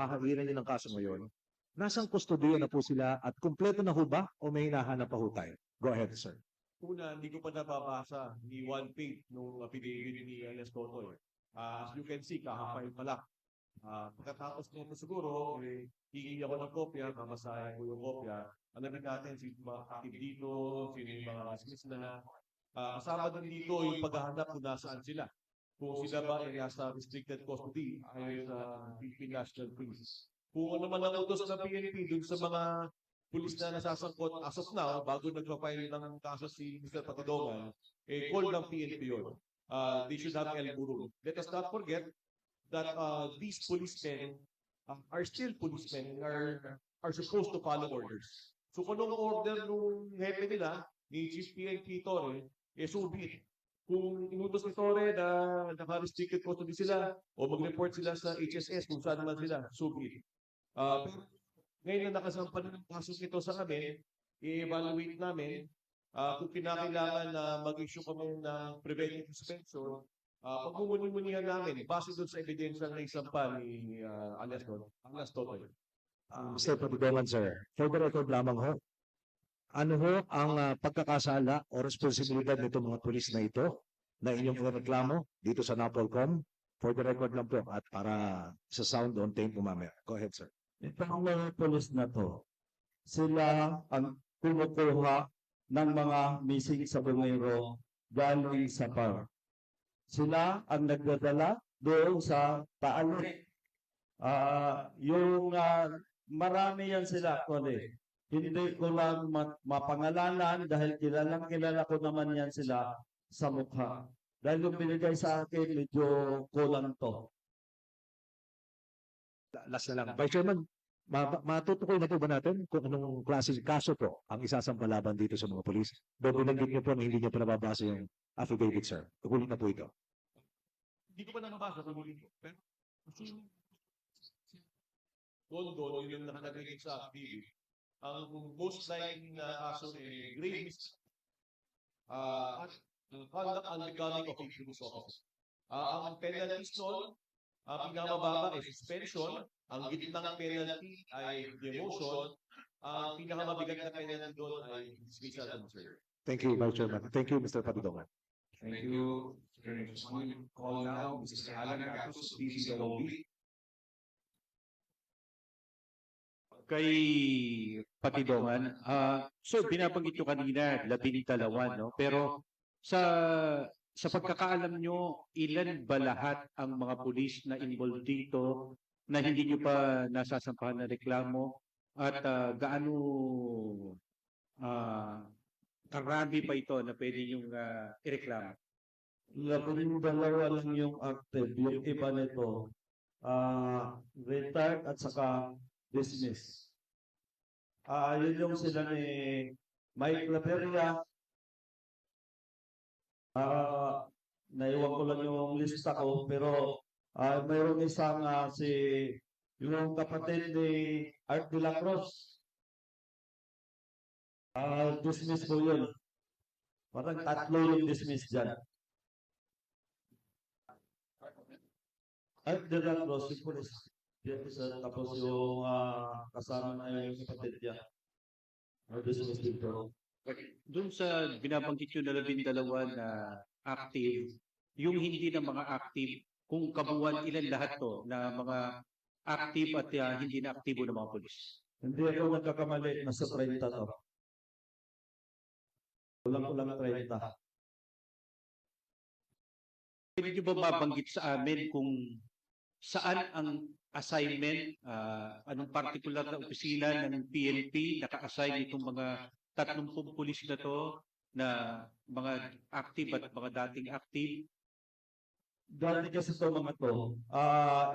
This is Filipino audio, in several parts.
hahawirin niyo ng kaso ngayon, nasang kustodiyo na po sila at kumpleto na ho ba o may hinahanap pa ho tayo? Go ahead, sir. Una, hindi ko pa nababasa ni one page nung affidavit ni Ernest Totoy. As you can see, kakapay pa lang. Pagkatapos nito siguro, hihingi ako ng kopya, mamasahin ko yung kopya. Alamin natin sino yung mga active dito, sino yung mga dismiss na. Kasama din dito yung paghahanap kung nasaan sila. Kung sila ba ay nasa restricted custody ayon sa Philippine National Police. Kung ano man ang utos ng PNP dun sa mga pulis na nasasangkot as of now, bago nagpa-file ng kaso si Mr. Patidongan, call ng PNP yun. They should have El Burul. Let us not forget that these policemen are still policemen and are supposed to follow orders. So kung anong order nung hepe nila, ni Chief PNP Torre, so be it. Kung inutos ni Torre na naka-restricted custody sila o mag-report sila sa HSS kung saan naman sila, so be it. Pero ngayon na nakasampan ng kaso ito sa amin, i-evaluate namin kung kinakailangan na mag-issue kami ng preventive suspension, pagmumuni-munihan namin base doon sa ebidensya na isampa ni alias Totoy. Mr. Patidongan, sir, for the record lamang ho, ano ho ang pagkakasala o responsibilidad nito mga pulis na ito na inyong reklamo dito sa NAPOLCOM? For the record lang po at para sa sound on tape mamaya. Go ahead, sir. Itong mga pulis na to, sila ang kumukuha ng mga missing sa bungero galing sa PAR. Sila ang nagdadala doon sa Taali. Marami yan sila, Kole. Hindi ko lang mapangalanan dahil kilala ko naman yan sila sa mukha. Dahil yung binigay sa akin, medyo kulang to. Last na lang. Vice Chairman, matutukoy na po ba natin kung anong klase kaso po ang isasampalaban dito sa mga polis? Doon binanggit niyo po na hindi niyo pa nababasa yung affidavit, sir. Tukulit na po ito. Hindi ko pa nababasa sa muli ko. Pero, doon yung nakalagay sa affidavit. Ang most likely na kaso ay grave misconduct conduct unbecoming of a police officer. Ang penalties doon, ang pinakamababa ay suspension, ang gitnang penalty ay demotion, ang pinakamabigat na penalty doon ay dismissal and transfer. Thank you, Vice Chairman. Thank you, Mr. Patidongan. Thank you. Call now, Mr. Alan Gatos, DCWB. Kay Patidongan, so binabanggit nyo kanina, 12, no? Pero sa pagkakaalam nyo, ilan ba lahat ang mga pulis na involved dito na hindi nyo pa nasasampahan na reklamo? At gaano karami pa ito na pwede nyong ireklamo? 12 lang yung active. Yung iba nito, retired at saka dismiss. Yun yung sila ni Mike Laperia. Naiwan ko lang yung lista ko, pero mayroong isang yung kapatid ni Art de la Cruz. Dismiss po yun. Parang 3 yung dismiss dyan. Art de la Cruz, yung police. Tapos yung kasama na yung kapatid niya. Dismiss dito. Doon sa binabanggit nyo na 12 na active, yung hindi na mga active, kung kabuuan ilan lahat to na mga active at hindi na aktibo ng mga pulis? Hindi ako nagkakamali, nasa 30 to. Kulang 30. Pwede nyo ba mabanggit sa amin kung saan ang assignment, anong particular na opisina ng PNP naka-assign itong mga 30 pulis na to na mga active at mga dating active? Dati kasi ito mga to,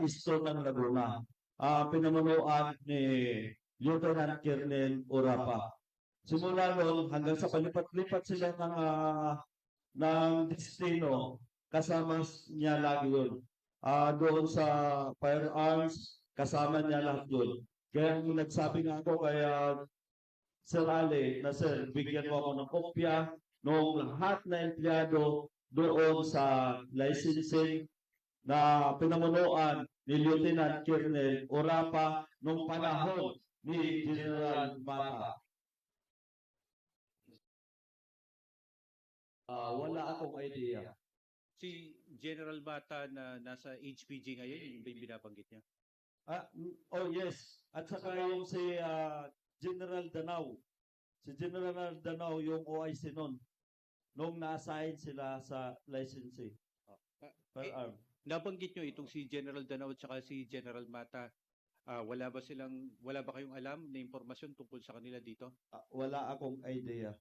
isto ng Laguna. Pinamunuan ni Lieutenant Colonel Urapa. Simula noon hanggang sa palipat-lipat sila ng destino, kasama niya lagi yun. Doon sa firearms, kasama niya lahat yun. Kaya nagsabi nga ako kaya Sir Ali, na sir, bigyan mo ako ng kopya ng lahat na empleyado doon sa licensing na pinamunuan ni Lieutenant Colonel Orapa nung panahon ni General Mata. Wala akong idea. Si General Mata na nasa HPG ngayon, yun ba yung binabanggit niya? Oh yes. At saka yung si General Danao. Si General Danao yung OIC noon. Nung na-assign sila sa licensee. Per arm. Nabanggit nyo itong si General Danao at saka si General Mata. Wala ba kayong alam na impormasyon tungkol sa kanila dito? Wala akong idea.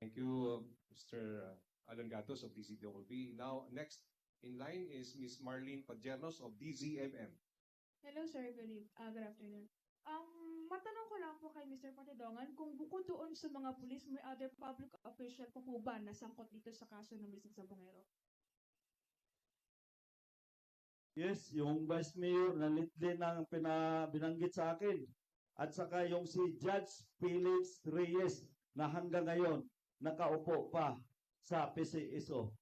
Thank you, Mr. Alan Gatos of DCWP. Now, next in line is Ms. Marlene Pajernos of DZMM. Hello sir, good afternoon. Matanong ko lang po kay Mr. Patidongan kung bukod doon sa mga pulis, may other public official po ba na sangkot dito sa kaso ng Mrs. Sabongero? Yes, yung Vice Mayor na lately nang binanggit sa akin. At saka yung si Judge Felix Reyes na hanggang ngayon nakaupo pa sa PCSO.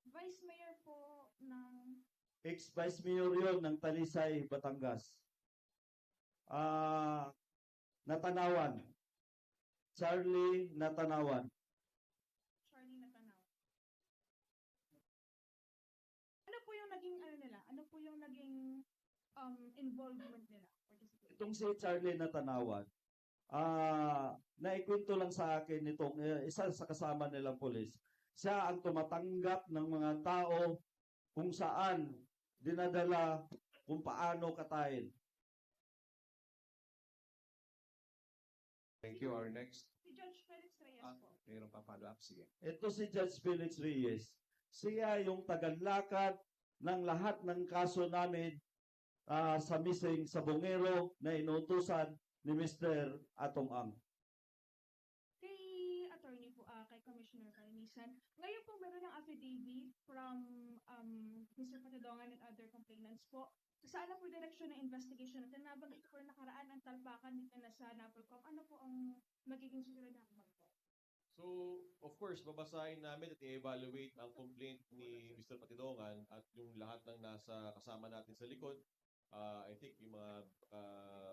Vice Mayor po ng... Ex-Vice Mayor yun ng Talisay, Batangas. Natanawan. Charlie Natanawan. Charlie Natanaw. Ano po yung naging nila? Ano po yung naging involvement nila? Itong si Charlie Natanawan, naikwento lang sa akin nitong isa sa kasama nilang pulis. Siya ang tumatanggap ng mga tao kung saan dinadala kung paano katayin. Thank you. Our next. Si Judge Felix Reyes po. Mayroong pa-follow up. Sige. Ito si Judge Felix Reyes. Siya yung tagalakad ng lahat ng kaso namin sa missing Sabongero na inutusan ni Mr. Atong Ang. Kay attorney po, kay Commissioner Carnisan, ngayon po meron ng affidavit from Mr. Patidongan and other complainants po. Saan na po direksyon ng investigation natin? Nabanggit po nakaraan ang talpakan dito na sa NAPOLCOM. Ano po ang magiging susunod na hakbang po? So, of course, babasahin namin at i-evaluate ang complaint ni Mr. Patidongan at yung lahat ng nasa kasama natin sa likod. I think yung mga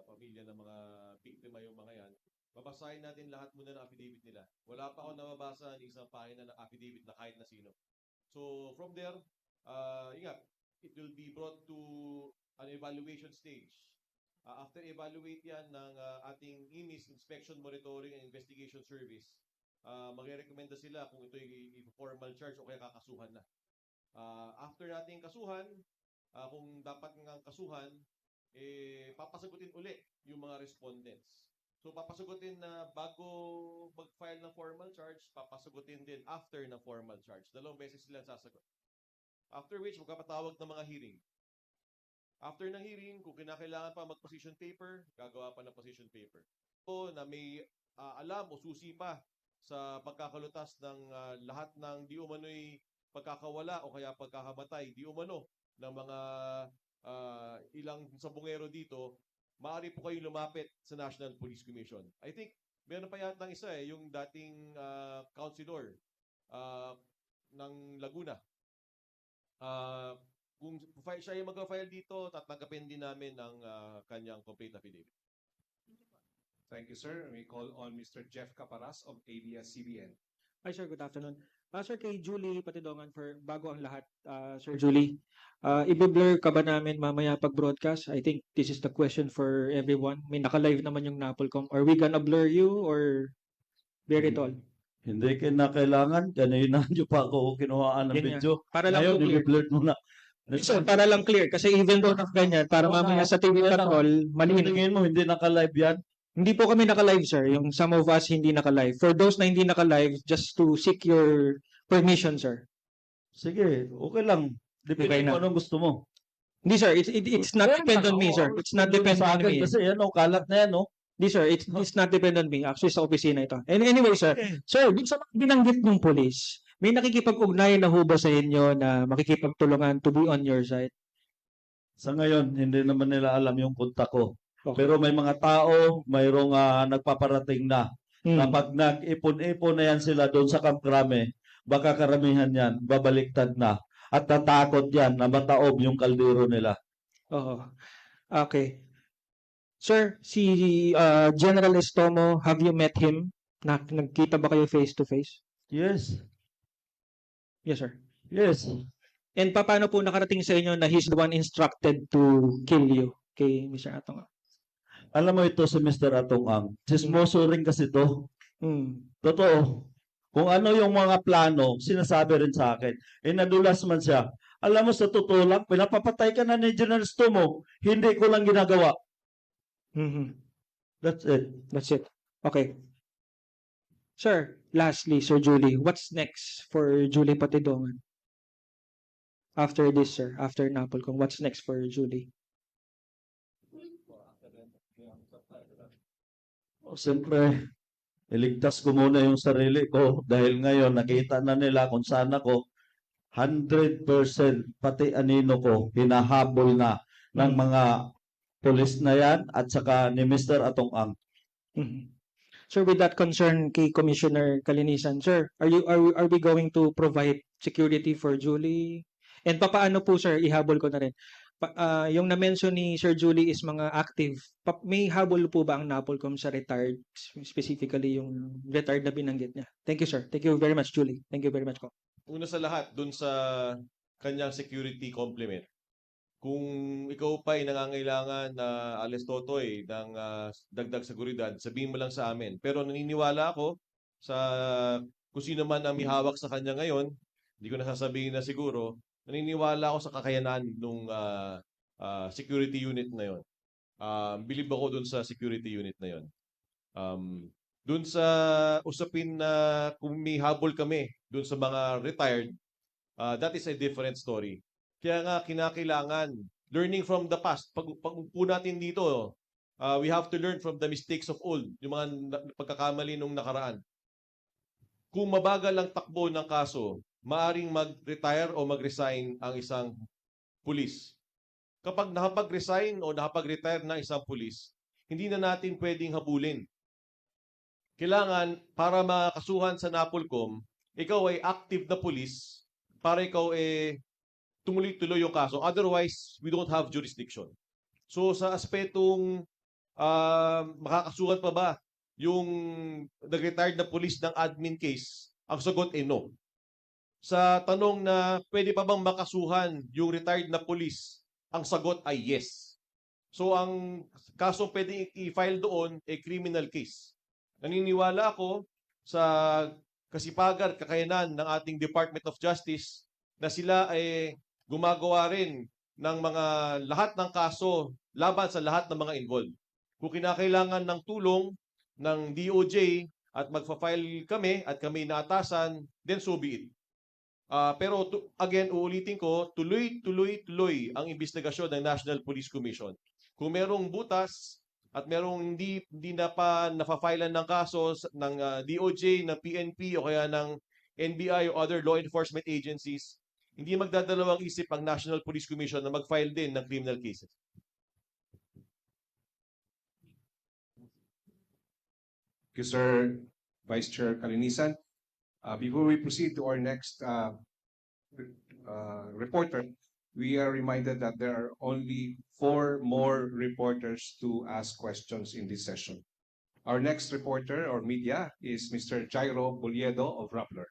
pamilya ng mga biktima, yung mga yan, babasahin natin lahat muna ng affidavit nila. Wala pa ako nababasa ng isang pahina ng affidavit na kahit na sino. So, from there, it will be brought to an evaluation stage. After evaluate yan ng ating IMIS, Inspection, Monitoring, and Investigation Service, magre-recommenda sila kung ito ay formal charge o kaya kakasuhan na. After nating kasuhan, kung dapat nga kasuhan, papasagutin uli yung mga respondents. So papasagutin na bago mag-file ng formal charge, papasagutin din after ng formal charge. Dalawang beses sila sasagot. After which, magkapatawag ng mga hearing. After ng hearing, kung kinakailangan pa mag-position paper, gagawa pa ng position paper. So, na may alam o susi pa sa pagkakalutas ng lahat ng di umano'y pagkakawala o kaya pagkakamatay, di umano ng mga ilang Sabongero dito, maaari po kayong lumapit sa National Police Commission. I think, meron pa yata isa yung dating councilor ng Laguna. Kung siya yung mag-file dito, tatanggapin din namin ang kanyang complaint affidavit. Thank you, sir. We call on Mr. Jeff Caparas of ABS-CBN. Hi sir, good afternoon. Sir, kay Julie Patidongan, for bago ang lahat, Sir Julie, i-blur ka ba namin mamaya pag-broadcast? I think this is the question for everyone. May naka-live naman yung NAPOLCOM. Are we gonna blur you or bear it all? Hindi kailangan. Kanina nyo pa ako kinuhaan ng Yun nga. video. Para lang Ngayon, po clear. i-blurt mo na. Sir, para lang clear. Kasi even though na ganyan, para mamaya sa TV Patrol, malinis. Tingin mo, hindi naka-live yan? Hindi po kami naka-live, sir. Yung some of us hindi naka-live. For those na hindi naka-live, just to seek your permission, sir. Sige, okay lang. Depende Okay na. kung anong gusto mo. Hindi, sir. It's not depend on me, sir. It's not depend Sa on akin me. kasi yan, kalat na yan, Hindi, sir. It's not depend on me. Actually, sa opisina ito. And anyway, sir. Sir, dun sa binanggit ng police, may nakikipag-ugnayan na ho ba sa inyo na makikipagtulungan to be on your side? Sa ngayon, hindi naman nila alam yung kontak ko. Okay. Pero may mga tao, mayroong nagpaparating na. Kapag nag-ipon-ipon na yan sila doon sa Camp Crame, baka karamihan yan, babaliktad na. At tatakot yan na mataob yung kaldero nila. Oo. Okay. Sir, si General Estomo, have you met him? Nagkita ba kayo face to face? Yes. Yes, sir. Yes. And paano po nakarating sa inyo na he's the one instructed to kill you kay Mr. Atong? Alam mo ito si Mr. Atong Ang. Chismoso rin kasi to. Totoo. Kung ano yung mga plano, sinasabi rin sa akin. Nadulas man siya. Alam mo, sa totoo lang, pinapapatay ka na ni General Estomo. Hindi ko lang ginagawa. That's it. That's it. Okay. Sir, lastly, Sir Julie, what's next for Julie Patidongan? After this, sir, after Napolcom, what's next for Julie? Siyempre, iligtas ko muna yung sarili ko dahil ngayon nakita na nila kung saan ako 100% pati anino ko hinahabol na ng mga pulis na yan at saka ni Mr. Atong Ang. Sir, with that concern kay Commissioner Kalinisan, sir, are we going to provide security for Julie? And papaano po, sir, ihabol ko na rin. Yung na-mention ni Sir Julie is mga active. May habol po ba ang Napolcom sa retired, specifically yung retired na binanggit niya? Thank you, sir. Thank you very much, Julie. Thank you very much po. Una sa lahat, dun sa kanyang security complement, kung ikaw pa ay nangangailangan na Ales Totoy ng dagdag seguridad, sabihin mo lang sa amin. Pero naniniwala ako sa kung sino man ang may hawak sa kanya ngayon, hindi ko nasasabihin na siguro, naniniwala ako sa kakayanan ng security unit na yon. Believe ako dun sa security unit na yon. Dun sa usapin na kung may habol kami dun sa mga retired, that is a different story. Kaya nga kinakailangan learning from the past. Pag upo natin dito, we have to learn from the mistakes of old, yung mga pagkakamali nung nakaraan. Kung mabagal ang takbo ng kaso, maaring mag-retire o mag-resign ang isang pulis. Kapag nakapag-resign o nakapag-retire na isang pulis, hindi na natin pwedeng habulin. Kailangan, para makasuhan sa Napolcom, ikaw ay active na pulis para ikaw tumuloy-tuloy yung kaso. Otherwise, we don't have jurisdiction. So sa aspetong makakasuhan pa ba yung nag-retired na pulis ng admin case, ang sagot ay no. Sa tanong na pwede pa bang makasuhan yung retired na pulis, ang sagot ay yes. So ang kaso pwedeng i-file doon ay criminal case. Naniniwala ako sa kasipagan, kakayanan ng ating Department of Justice na sila ay gumagawa rin ng mga lahat ng kaso laban sa lahat ng mga involved. Kung kinakailangan ng tulong ng DOJ at magfa-file kami at kami naatasan, then so be it. Pero again, uulitin ko, tuloy ang investigasyon ng National Police Commission. Kung merong butas at merong hindi na pa nafa-filean ng kaso ng DOJ, ng PNP o kaya ng NBI o other law enforcement agencies, hindi magdadalawang isip ang National Police Commission na mag-file din ng criminal cases. Thank you, Sir Vice Chair Kalinisan. Before we proceed to our next reporter, we are reminded that there are only 4 more reporters to ask questions in this session. Our next reporter or media is Mr. Jairo Boliedo of Rappler.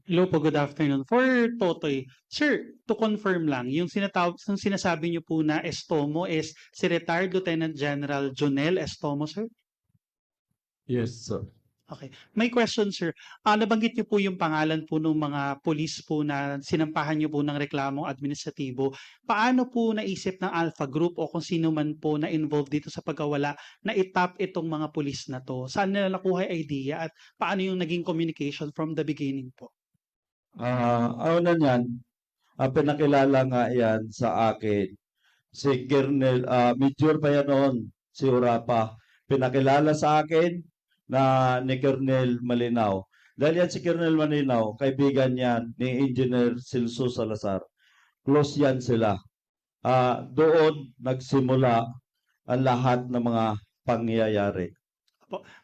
Hello po, good afternoon. For Totoy, sir, to confirm lang, yung sinasabi niyo po na Estomo is si retired Lieutenant General Jonel Estomo, sir? Yes, sir. Okay. May question, sir. Nabanggit niyo po yung pangalan po ng mga pulis po na sinampahan niyo po ng reklamong administratibo. Paano po naisip ng Alpha Group o kung sino man po na involved dito sa pagkawala na itap itong mga pulis na to? Saan nila nakuha yung idea at paano yung naging communication from the beginning po? Una niyan, pinakilala nga yan sa akin. Si Colonel, Major pa yan noon, si Urapa. Pinakilala sa akin na ni Colonel Malinaw. Dahil yan si Colonel Malinaw, kaibigan yan ni Engineer Silso Salazar. Close yan sila. Doon nagsimula ang lahat ng mga pangyayari.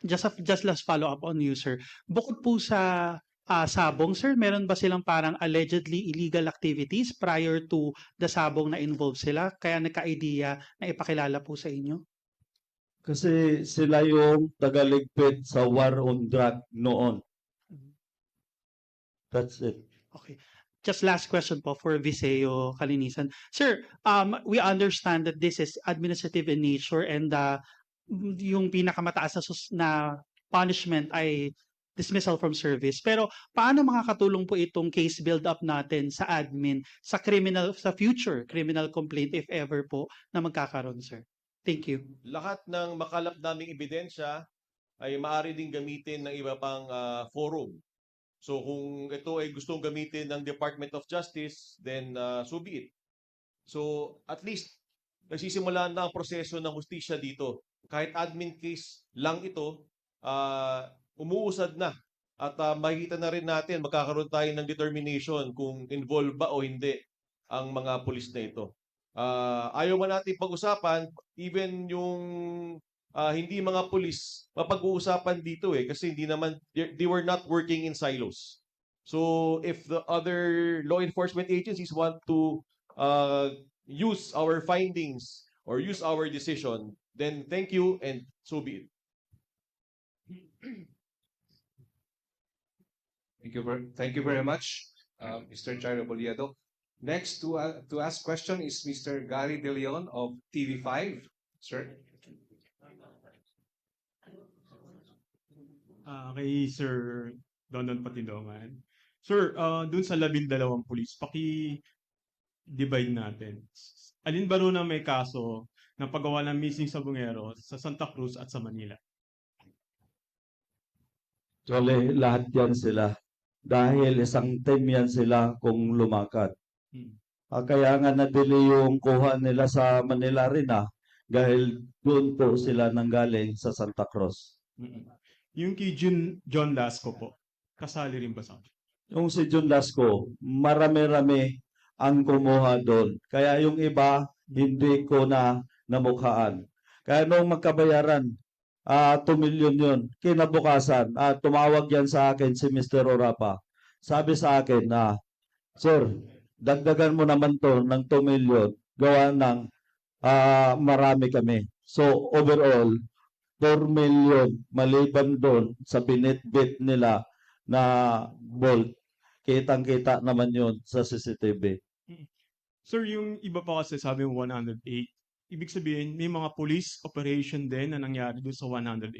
Just last follow-up on you, sir. Bukod po sa sabong, sir, meron ba silang parang allegedly illegal activities prior to the sabong na involved sila? Kaya nagka-idea na ipakilala po sa inyo? Kasi sila yung tagaligpit sa war on drug noon. That's it. Okay. Just last question po for Viseo Kalinisan. Sir, we understand that this is administrative in nature and yung pinakamataas na punishment ay dismissal from service. Pero paano makakatulong po itong case build-up natin sa admin sa future criminal complaint if ever po na magkakaroon, sir? Thank you. Lahat ng makalap naming ebidensya ay maaari ding gamitin ng iba pang forum. So kung ito ay gustong gamitin ng Department of Justice, then so be it. So at least nagsisimula na ang proseso ng hustisya dito. Kahit admin case lang ito, umuusad na. At makikita na rin natin, magkakaroon tayo ng determination kung involved ba o hindi ang mga pulis na ito. Ayaw man natin pag-usapan, even yung hindi mga pulis, mapag-uusapan dito kasi hindi naman, they were not working in silos. So if the other law enforcement agencies want to use our findings or use our decision, then thank you and so be it. Thank you very much, Mr. Jairo Boliedo. Next to ask question is Mr. Gary De Leon of TV5. Sir. Kay Sir Dondon Patidongan. Sir, dun sa 12 pulis, paki-divide natin. Alin ba ro na may kaso ng paggawa ng missing sabongero sa Santa Cruz at sa Manila? Actually, lahat yan sila. Dahil isang team yan sila kung lumakad. Kaya nga nabili yung kuha nila sa Manila rin dahil doon po sila nanggaling sa Santa Cruz. Yung kay John Lasco po, kasali rin ba sa Yung si John Lasco, marami-rami ang kumuha doon. Kaya yung iba, hindi ko na namukhaan. Kaya nung magkabayaran, 2 million yun. Kinabukasan, tumawag yan sa akin si Mr. Orapa. Sabi sa akin na, Sir, dagdagan mo naman to ng 2 million, gawa ng marami kami. So overall, 4 million maliban doon sa binitbit nila na bolt. Kitang-kita naman yun sa CCTV. Sir, yung iba pa kasi sabi mo 108. Ibig sabihin, may mga police operation din na nangyari doon sa 108.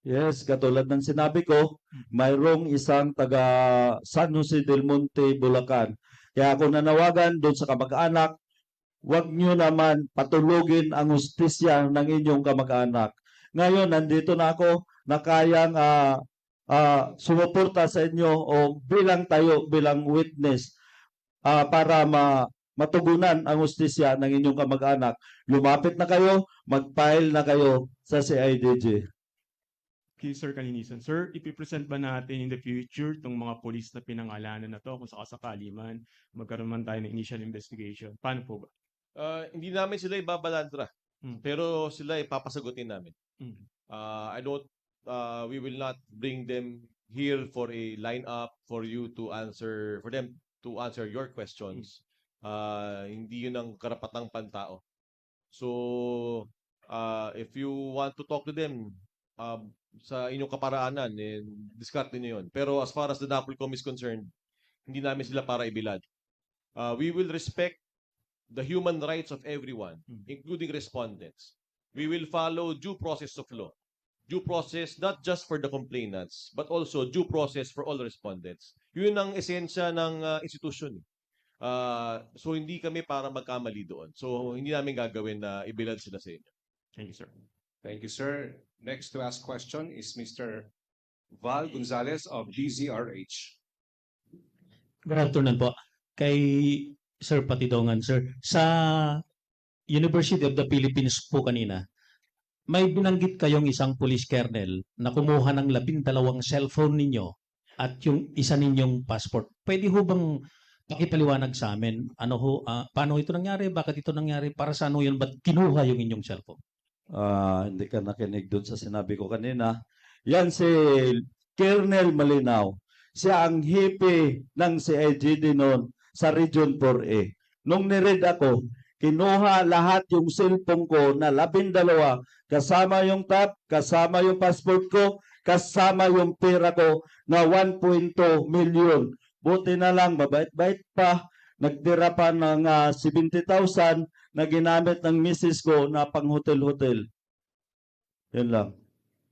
Yes, katulad ng sinabi ko, mayroong isang taga San Jose del Monte, Bulacan. Kaya ako nanawagan doon sa kamag-anak, huwag nyo naman patulugin ang hustisya ng inyong kamag-anak. Ngayon, nandito na ako na kayang sumuporta sa inyo o bilang witness para matugunan ang hustisya ng inyong kamag-anak. Lumapit na kayo, mag-file na kayo sa CIDG. Okay, Sir Kalinisan. Sir, ipipresent ba natin in the future itong mga police na pinangalanan na to kung sakasakali man magkaroon man tayo ng initial investigation? Paano po ba? Hindi namin sila ibabalandra. Pero sila ipapasagutin namin. We will not bring them here for a lineup for them to answer your questions. Hindi yun ang karapatang pantao. So, if you want to talk to them sa inyong kaparaanan, diskarte nyo yun. Pero as far as the NAPOLCOM is concerned, hindi namin sila para ibilad. We will respect the human rights of everyone, including respondents. We will follow due process of law. Due process not just for the complainants, but also due process for all respondents. Yun ang esensya ng institution. So hindi kami para magkamali doon. So hindi namin gagawin na ibilad sila sa inyo. Thank you, sir. Thank you, sir. Next to ask question is Mr. Val Gonzalez of DZRH. Good afternoon po. Kay Sir Patidongan, sir. Sa University of the Philippines po kanina, may binanggit kayong isang police colonel na kumuha ng 12 cellphone ninyo at yung isa ninyong passport. Pwede ho bang pakipaliwanag sa amin? Paano ito nangyari? Bakit ito nangyari? Para sa ano yun? Ba't kinuha yung inyong cellphone? Hindi ka nakinig doon sa sinabi ko kanina. Yan si Colonel Malinaw. Siya ang hipe ng CIGD noon sa Region 4A. Nung niread ako, kinuha lahat yung cellphone ko na 12, kasama yung tab, kasama yung passport ko, kasama yung pera ko na 1.2 million. Buti na lang, mabait-bait pa, nagtira pa ng 70,000 na ginamit ng misis ko na pang hotel-hotel. Yan lang.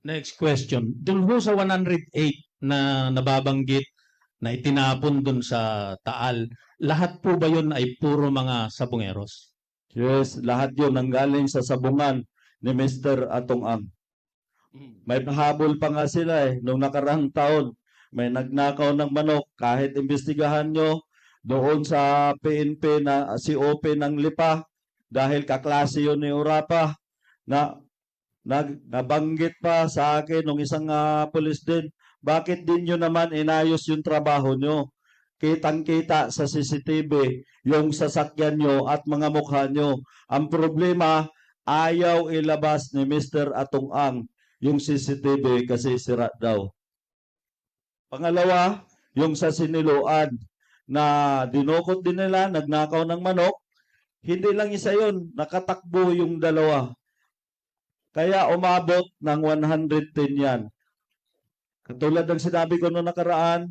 Next question. Doon ho sa 108 na nababanggit na itinapon doon sa Taal, lahat po ba yun ay puro mga sabungeros? Yes, lahat yun nanggaling sa sabungan ni Mr. Atong Ang. May pahabol pa nga sila nung nakarang taon. May nagnakaw ng manok. Kahit imbestigahan nyo doon sa PNP na COP ng Lipa, dahil kaklase yun ni Urapa, na nabanggit pa sa akin nung isang pulis din, bakit din nyo naman inayos yung trabaho nyo? Kitang-kita sa CCTV yung sasakyan nyo at mga mukha nyo. Ang problema, ayaw ilabas ni Mr. Atong Ang yung CCTV kasi sira daw. Pangalawa, yung sa Siniloan na dinukot din nila, nagnakaw ng manok, hindi lang isa yun, nakatakbo yung dalawa. Kaya umabot ng 110 yan. Katulad ng sinabi ko noong nakaraan,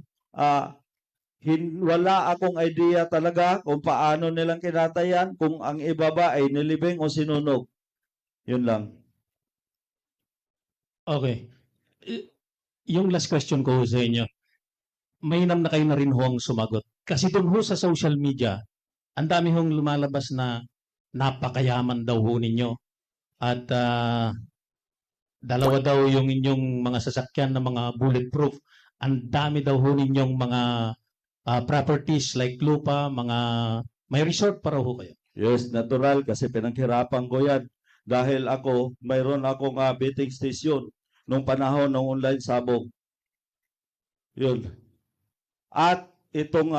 wala akong idea talaga kung paano nilang kinatayan, kung ang ibaba ay nilibing o sinunog. Yun lang. Okay. Yung last question ko sa inyo, mainam na kayo na rin ho ang sumagot. Kasi doon ho sa social media, ang dami hong lumalabas na napakayaman daw ho ninyo. At dalawa daw yung inyong mga sasakyan na mga bulletproof. Ang dami daw ho ninyong mga properties like lupa, may resort para ho kayo. Yes, natural kasi pinaghirapan ko yan. Dahil ako, mayroon akong betting station nung panahon ng online sabong. Yun. At itong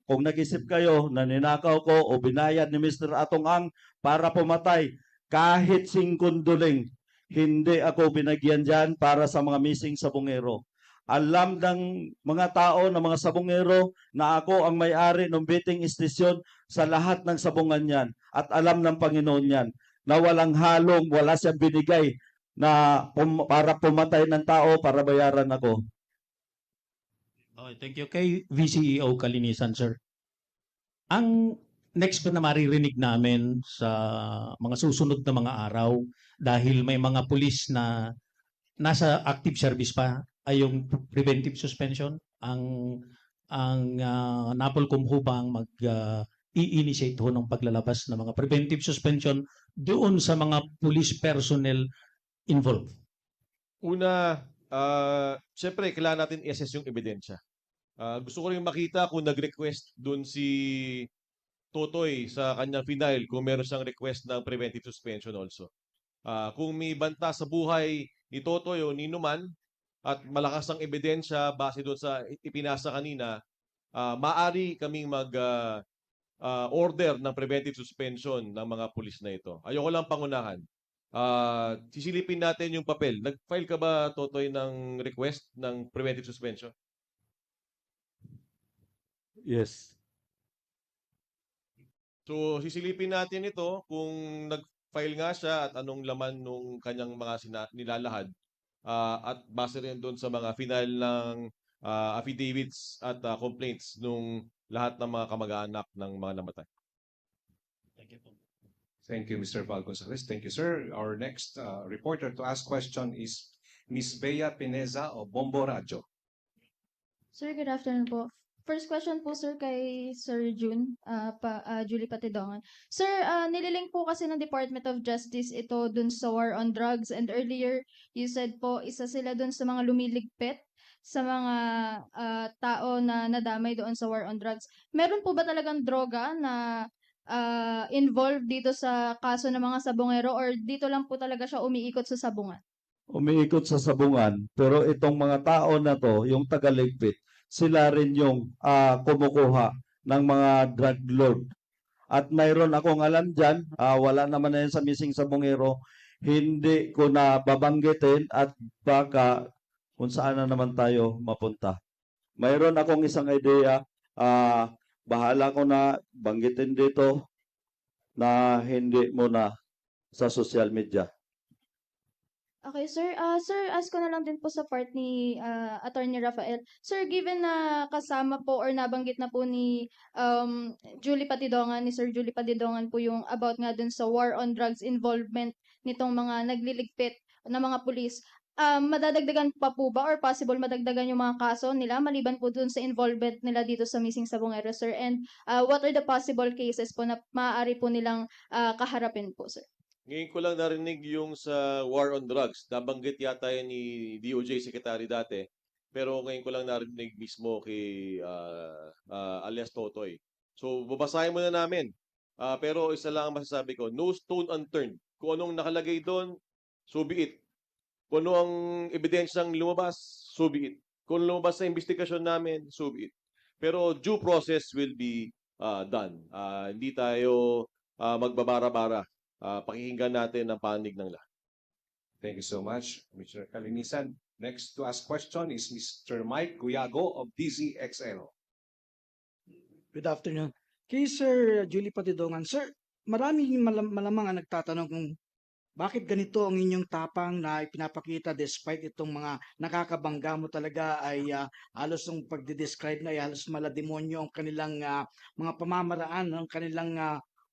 kung nag-isip kayo na ninakaw ko o binayad ni Mr. Atong Ang para pumatay, kahit singkunduling, hindi ako binagyan dyan para sa mga missing sabungero. Alam ng mga tao, ng mga sabungero, na ako ang may-ari ng betting station sa lahat ng sabungan yan. At alam ng Panginoon yan na walang halong, wala siyang binigay na para pumatay ng tao para bayaran ako. Okay, thank you. Kay VCEO Kalinisan, sir. Ang next pa na maririnig namin sa mga susunod na mga araw, dahil may mga pulis na nasa active service pa, ay yung preventive suspension. Ang NAPOLCOM ho bang i-initiate ho ng paglalabas ng mga preventive suspension doon sa mga police personnel involved? Una, syempre, kailangan natin i-assess yung ebidensya. Gusto ko rin makita kung nag-request dun si Totoy sa kanyang final, kung meron siyang request ng preventive suspension also. Kung may banta sa buhay ni Totoy o ni Numan at malakas ang ebidensya base doon sa ipinasa kanina, maaari kaming order ng preventive suspension ng mga pulis na ito. Ayoko lang pangunahan. Sisilipin natin yung papel. Nag-file ka ba, Totoy, ng request ng preventive suspension? Yes. So, sisilipin natin ito kung nag-file nga siya at anong laman nung kanyang mga nilalahad. At base rin doon sa mga final ng affidavits at complaints nung lahat ng mga kamag-anak ng mga namatay. Thank you, Mr. Val Gonzalez. Thank you, sir. Our next reporter to ask question is Ms. Bea Pineza of Bombo Radio. Sir, good afternoon po. First question po, sir, kay Sir Julie Patidongan. Sir, nililink po kasi ng Department of Justice ito dun sa war on drugs, and earlier you said po isa sila dun sa mga lumiligpit sa mga tao na nadamay doon sa war on drugs. Meron po ba talagang droga na involved dito sa kaso ng mga sabungero, or dito lang po talaga siya umiikot sa sabungan? Umiikot sa sabungan, pero itong mga tao na to, yung tagaligpit, sila rin yung kumukuha ng mga drug lord. At mayroon akong alam dyan, wala naman na yan sa missing sabungero, hindi ko na babanggitin at baka kung saan na naman tayo mapunta. Mayroon akong isang idea, bahala ko na banggitin dito na hindi muna sa social media. Okay, sir. Sir, ask ko na lang din po sa part ni Attorney Rafael. Sir, given na kasama po or nabanggit na po ni Julie Patidongan, ni Sir Julie Patidongan po yung about nga dun sa war on drugs involvement nitong mga nagliligpit na mga pulis, madadagdagan pa po ba or possible madagdagan yung mga kaso nila maliban po dun sa involvement nila dito sa missing Sabongero, sir? And what are the possible cases po na maaari po nilang kaharapin po, sir? Ngayon ko lang narinig yung sa war on drugs. Nabanggit yata yan ni DOJ Secretary dati. Pero ngayon ko lang narinig mismo kay alias Totoy. So, babasahin muna namin. Pero isa lang ang masasabi ko, no stone unturned. Kung anong nakalagay doon, so be it. Kung ano ang ebidensyang lumabas, so be it. Kung lumabas sa investigasyon namin, so be it. Pero due process will be done. Hindi tayo magbabara-bara. Pakikinggan natin ang panig ng lahat. Thank you so much, Mr. Kalinisan. Next to ask question is Mr. Mike Guyago of DZXL. Good afternoon. Kay Sir Julie Patidongan, sir, maraming malamang ang nagtatanong kung bakit ganito ang inyong tapang na ipinapakita despite itong mga nakakabangga mo talaga ay halos yung pagde-describe na ay halos malademonyo ang kanilang mga pamamaraan, ang kanilang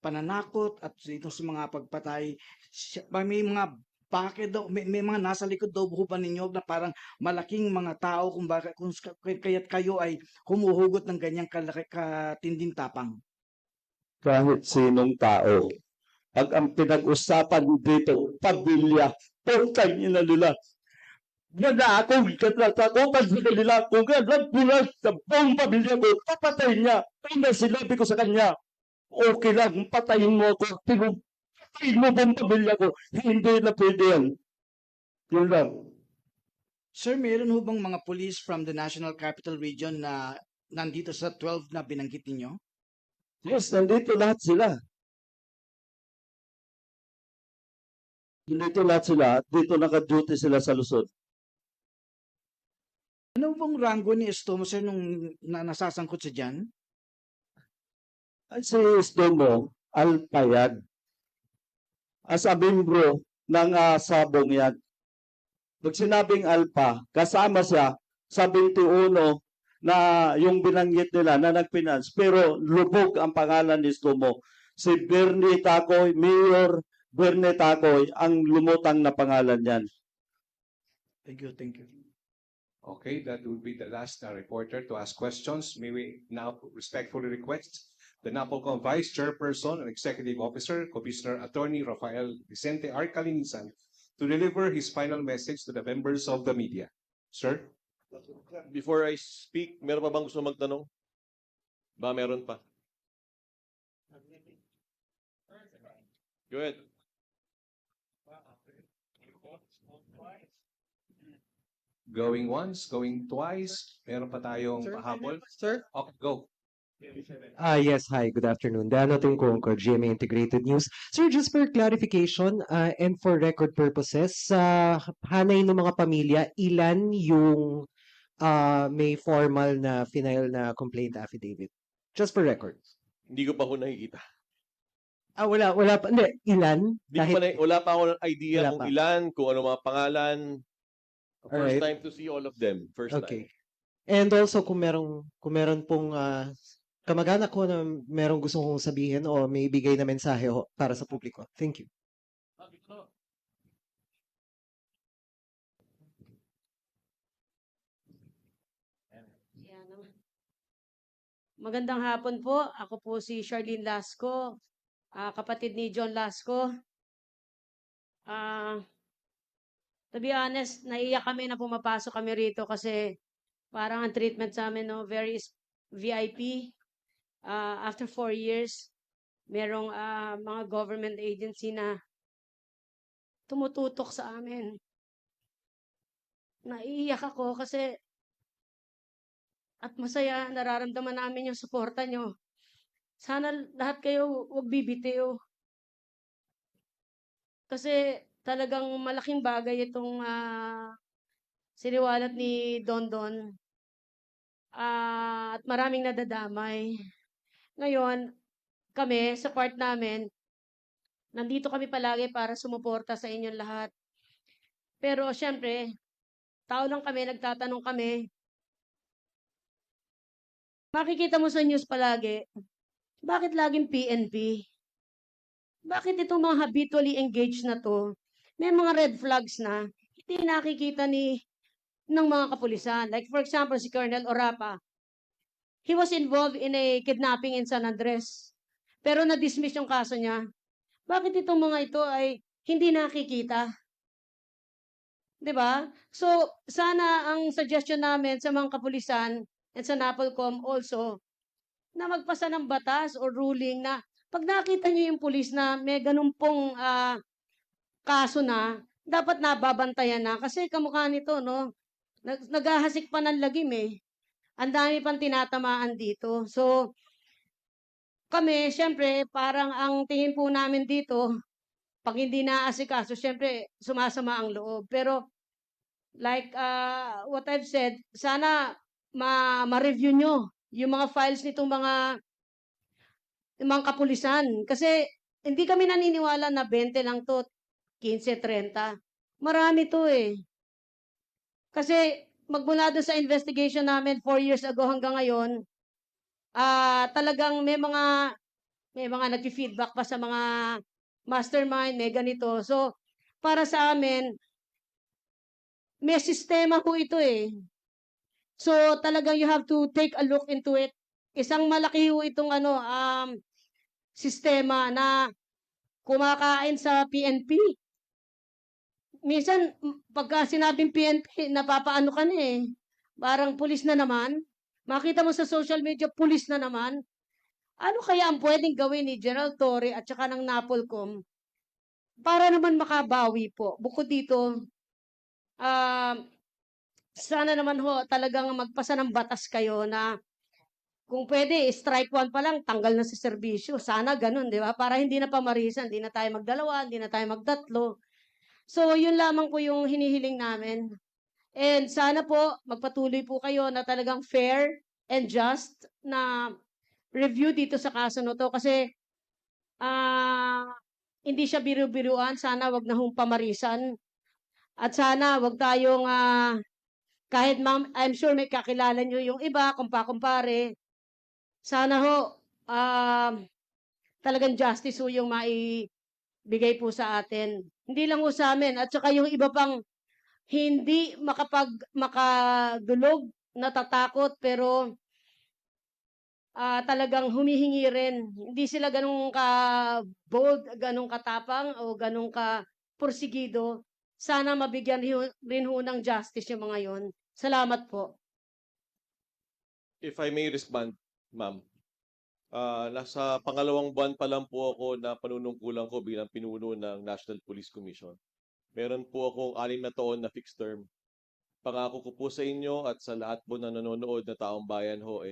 pananakot at ito sa mga pagpatay. May mga bakit daw may mga nasa likod daw ba ninyo na parang malaking mga tao kung bakit kung kaya't kayo ay humuhugot ng ganyang katinding tapang. Kahit sinong tao. Pag ang pinag-usapan dito, pamilya, putang ina nila. Ganda akong katatakutan sa kanila. Kung ganda bulas sa buong pamilya ko, papatay niya. Kaya sinabi ko sa kanya, okay lang, patayin mo ako. Patayin mo buong pamilya ko. Hindi na pwede yan. Yun lang. Sir, meron ho bang mga police from the National Capital Region na nandito sa 12 na binanggit ninyo? Yes, nandito lahat sila. Dito lahat sila, dito naka-duty sila sa Luzon. Ano bang rango ni Estomo, sir, nung nasasangkot sa dyan? Ay, si Estomo, Alpayag. As a membro ng sabong yan. Pag sinabing Alpa, kasama siya sa 21 na yung binanggit nila na nagfinance, pero lubog ang pangalan ni Estomo. Si Bernie Tacoy, Mayor Bernie Tacoy, ang lumutang na pangalan niyan. Thank you, thank you. Okay, that will be the last reporter to ask questions. May we now respectfully request the NAPOLCOM Vice Chairperson and Executive Officer, Commissioner Attorney Rafael Vicente R. Calinisan, to deliver his final message to the members of the media. Sir? Before I speak, meron pa bang gusto magtanong? Ba, meron pa. Go ahead. Going once, going twice. Meron pa tayong pahabol. Sir? Okay, go. Yes, hi, good afternoon. Dano Tungkongko, GMA Integrated News. Sir, just for clarification and for record purposes, sa hanay ng mga pamilya, ilan yung may formal na final na complaint affidavit? Just for record. Hindi ko pa ako nakikita. Wala pa. Hindi, ilan? Wala pa ako ng idea Wala kung pa. ilan, kung ano mga pangalan. First Alright. time to see all of them. First Okay. time. And also kung meron pong kamag-anak ko na merong gusto kong sabihin o may bigay na mensahe para sa publiko. Thank you. Yan naman. Magandang hapon po. Ako po si Charlene Lasco, kapatid ni John Lasco. To be honest, naiyak kami na pumapasok kami rito kasi parang ang treatment sa amin, no, very VIP. After 4 years, merong mga government agency na tumututok sa amin. Naiiyak ako kasi at masaya, nararamdaman namin yung suporta nyo. Sana lahat kayo huwag bibitiw. Kasi talagang malaking bagay itong siniwalat ni Dondon. At maraming nadadamay. Ngayon, kami, sa part namin, nandito kami palagi para sumuporta sa inyong lahat. Pero syempre, tao lang kami, nagtatanong kami. Makikita mo sa news palagi, bakit laging PNP? Bakit itong mga habitually engaged na to, may mga red flags na hindi nakikita ng mga kapulisan. Like for example, si Colonel Orapa, he was involved in a kidnapping in San Andres. Pero na-dismiss yung kaso niya. Bakit itong mga ito ay hindi nakikita? 'Di ba? So, sana ang suggestion namin sa mga kapulisan at sa NAPOLCOM also na magpasa ng batas o ruling na pag nakita niyo yung pulis na may ganun pong kaso na, dapat nababantayan na. Kasi kamukha nito, no? Naghahasik pa ng lagim eh. Ang dami pang tinatamaan dito. So, kami, syempre, parang ang tingin po namin dito, pag hindi naasikaso, syempre, sumasama ang loob. Pero, like what I've said, sana ma-review nyo yung mga files nitong mga kapulisan. Kasi, hindi kami naniniwala na 20 lang to, 15, 30. Marami to eh. Kasi, magmula doon sa investigation namin 4 years ago hanggang ngayon, talagang may mga nag-feedback pa sa mga mastermind, may ganito. So, para sa amin, may sistema po ito eh. So, talagang you have to take a look into it. Isang malaki po itong sistema na kumakain sa PNP. Minsan, pagka sinabing PNP, napapaano ka na eh. Parang pulis na naman. Makita mo sa social media, pulis na naman. Ano kaya ang pwedeng gawin ni General Torre at saka ng NAPOLCOM para naman makabawi po? Bukod dito, sana naman ho talagang magpasa ng batas kayo na kung pwede, strike 1 pa lang, tanggal na sa serbisyo. Sana ganun, di ba? Para hindi na pamarisan, hindi na tayo magdalawa, hindi na tayo magtatlo. So, yun lamang po yung hinihiling namin. And sana po, magpatuloy po kayo na talagang fair and just na review dito sa kaso na to. Kasi, hindi siya biru-biruan. Sana wag na hong pamarisan. At sana wag tayong, kahit ma'am, I'm sure may kakilala nyo yung iba, kumpare. Sana ho, talagang justice ho yung maibigay po sa atin. Hindi lang ho sa amin. At saka yung iba pang hindi makadulog, natatakot, pero talagang humihingi rin. Hindi sila ganun ka-bold, ganun katapang, o ganun ka-porsigido. Sana mabigyan rin ho ng justice yung mga yon. Salamat po. If I may respond, ma'am. Nasa pangalawang buwan pa lang po ako na panunungkulan ko bilang pinuno ng National Police Commission. Meron po akong 6 na taon na fixed term. Pangako ko po sa inyo at sa lahat po na nanonood na taong bayan ho,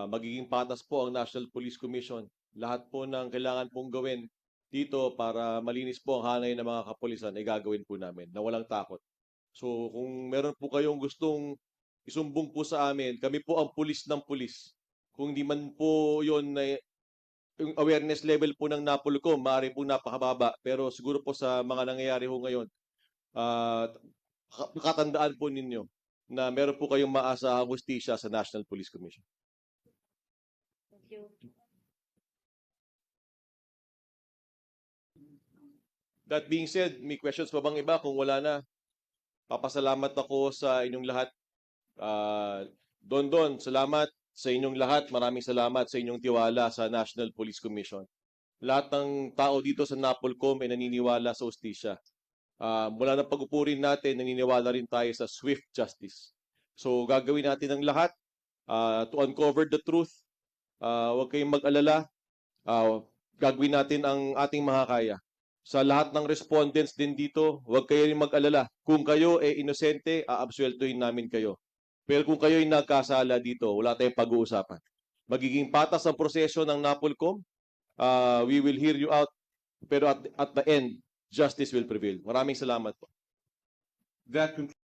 magiging patas po ang National Police Commission. Lahat po ng kailangan pong gawin dito para malinis po ang hanay ng mga kapulisan ay gagawin po namin na walang takot. So kung meron po kayong gustong isumbong po sa amin, kami po ang pulis ng pulis. Kung di man po yun na yung awareness level po ng NAPOLCOM, maaari po napakababa. Pero siguro po sa mga nangyayari ho ngayon, katandaan po ninyo na meron po kayong maasahang hustisya sa National Police Commission. Thank you. That being said, may questions pa bang iba? Kung wala na, papasalamat ako sa inyong lahat. Don, salamat sa inyong lahat. Maraming salamat sa inyong tiwala sa National Police Commission. Lahat ng tao dito sa NAPOLCOM ay naniniwala sa hustisya. Mula ng pag-upurin natin, naniniwala rin tayo sa swift justice. So gagawin natin ang lahat to uncover the truth. Huwag kayong mag-alala. Gagawin natin ang ating makakaya. Sa lahat ng respondents din dito, huwag kayo rin mag-alala. Kung kayo ay inosente, aabsueltuhin namin kayo. Pero kung kayo ay nagkasala dito, wala tayong pag-uusapan. Magiging patas ang proseso ng NAPOLCOM. We will hear you out. Pero at the end, justice will prevail. Maraming salamat po. That concludes